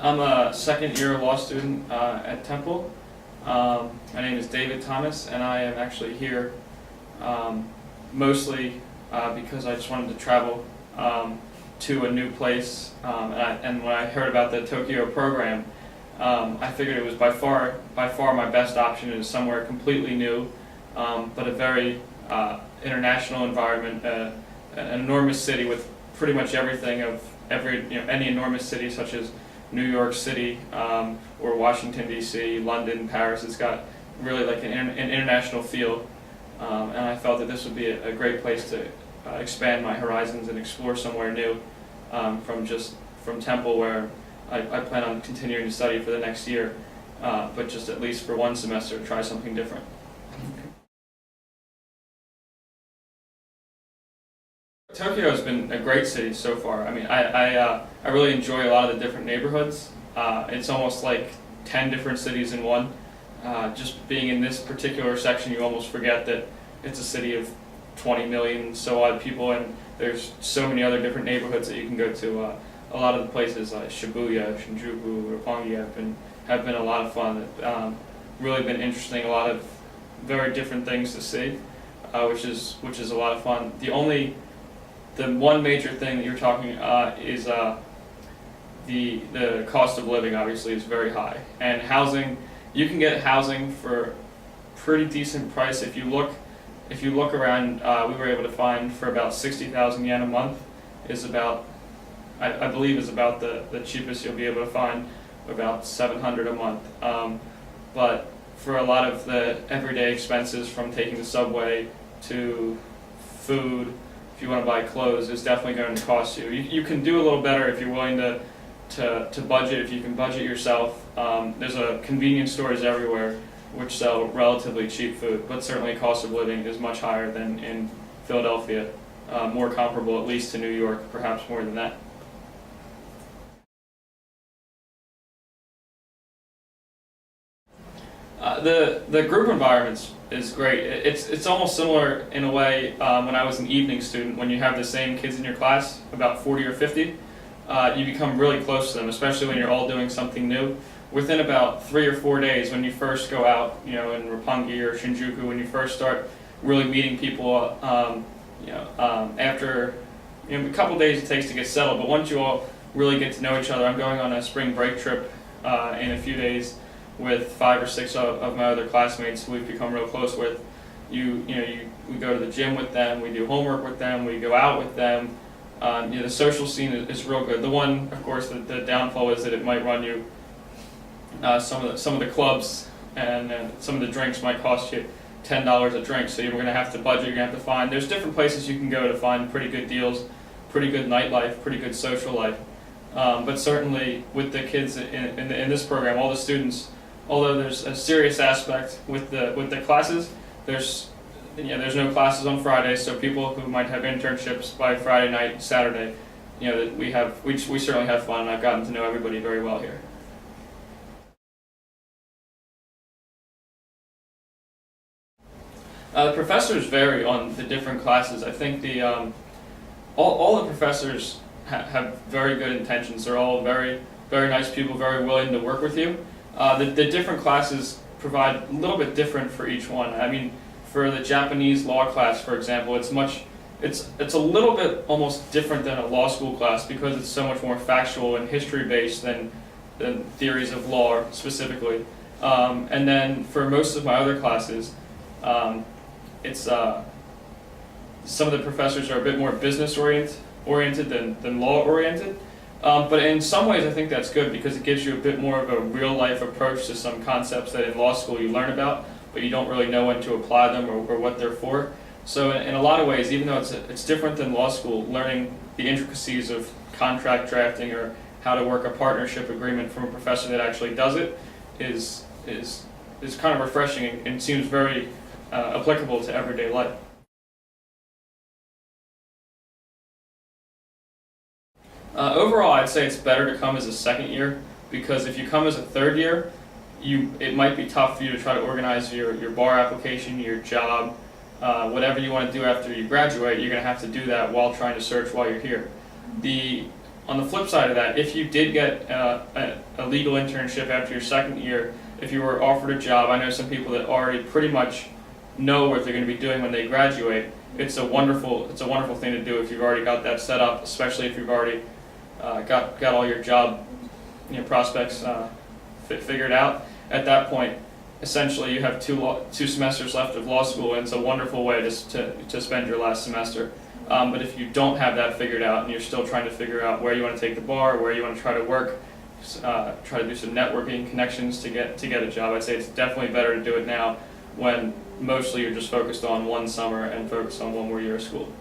I'm a second year law student at Temple. My name is David Thomas, and I am actually here mostly because I just wanted to travel to a new place. And when I heard about the Tokyo program, I figured it was by far my best option. It is somewhere completely new, but a very international environment, an enormous city with pretty much everything of any enormous city such as New York City or Washington D.C., London, Paris. It's got really like an international feel, and I felt that this would be a great place to expand my horizons and explore somewhere new from Temple, where I plan on continuing to study for the next year, but just at least for one semester try something different. Tokyo has been a great city so far. I mean, I really enjoy a lot of the different neighborhoods. It's almost like 10 different cities in one. Just being in this particular section, you almost forget that it's a city of 20 million so odd people, and there's so many other different neighborhoods that you can go to. A lot of the places like Shibuya, Shinjuku, Roppongi have been a lot of fun. Really been interesting. A lot of very different things to see, which is a lot of fun. The one major thing that you're talking is the cost of living. Obviously is very high, and housing, you can get housing for pretty decent price. If you look around, we were able to find for about 60,000 yen a month is about, I believe is about the cheapest you'll be able to find, about 700 a month. But for a lot of the everyday expenses, from taking the subway to food, if you want to buy clothes, it's definitely going to cost you. You can do a little better if you're willing to budget, if you can budget yourself. There's convenience stores everywhere which sell relatively cheap food, but certainly cost of living is much higher than in Philadelphia, more comparable at least to New York, perhaps more than that. The group environments is great. It's almost similar in a way when I was an evening student. When you have the same kids in your class, about 40 or 50, you become really close to them, especially when you're all doing something new. Within about 3 or 4 days, when you first go out, in Roppongi or Shinjuku, when you first start really meeting people, after a couple days it takes to get settled, but once you all really get to know each other. I'm going on a spring break trip in a few days with 5 or 6 of my other classmates who we've become real close with. We go to the gym with them, we do homework with them, we go out with them. The social scene is real good. The one, of course, the downfall is that it might run you. Some of the clubs and some of the drinks might cost you $10 a drink, so you're going to have to budget. You're going to have to find. There's different places you can go to find pretty good deals, pretty good nightlife, pretty good social life. But certainly with the kids in this program, all the students, although there's a serious aspect with the classes, there's no classes on Friday, so people who might have internships by Friday night, Saturday, we certainly have fun, and I've gotten to know everybody very well here. The professors vary on the different classes. I think all the professors have very good intentions. They're all very, very nice people, very willing to work with you. The different classes provide a little bit different for each one. I mean, for the Japanese law class, for example, it's a little bit almost different than a law school class because it's so much more factual and history based than theories of law specifically. And then for most of my other classes, it's some of the professors are a bit more business oriented than law oriented. But in some ways I think that's good because it gives you a bit more of a real life approach to some concepts that in law school you learn about, but you don't really know when to apply them or what they're for. So in a lot of ways, even though it's different than law school, learning the intricacies of contract drafting or how to work a partnership agreement from a professor that actually does it is kind of refreshing and seems very applicable to everyday life. Overall, I'd say it's better to come as a second year because if you come as a third year, it might be tough for you to try to organize your bar application, your job, whatever you want to do after you graduate. You're going to have to do that while trying to search while you're here. On the flip side of that, if you did get a legal internship after your second year, if you were offered a job, I know some people that already pretty much know what they're going to be doing when they graduate. It's a wonderful thing to do if you've already got that set up, especially if you've already got all your job prospects figured out. At that point, essentially you have two semesters left of law school, and it's a wonderful way to spend your last semester. But if you don't have that figured out and you're still trying to figure out where you want to take the bar, where you want to try to work, try to do some networking connections to get a job, I'd say it's definitely better to do it now when mostly you're just focused on one summer and focused on one more year of school.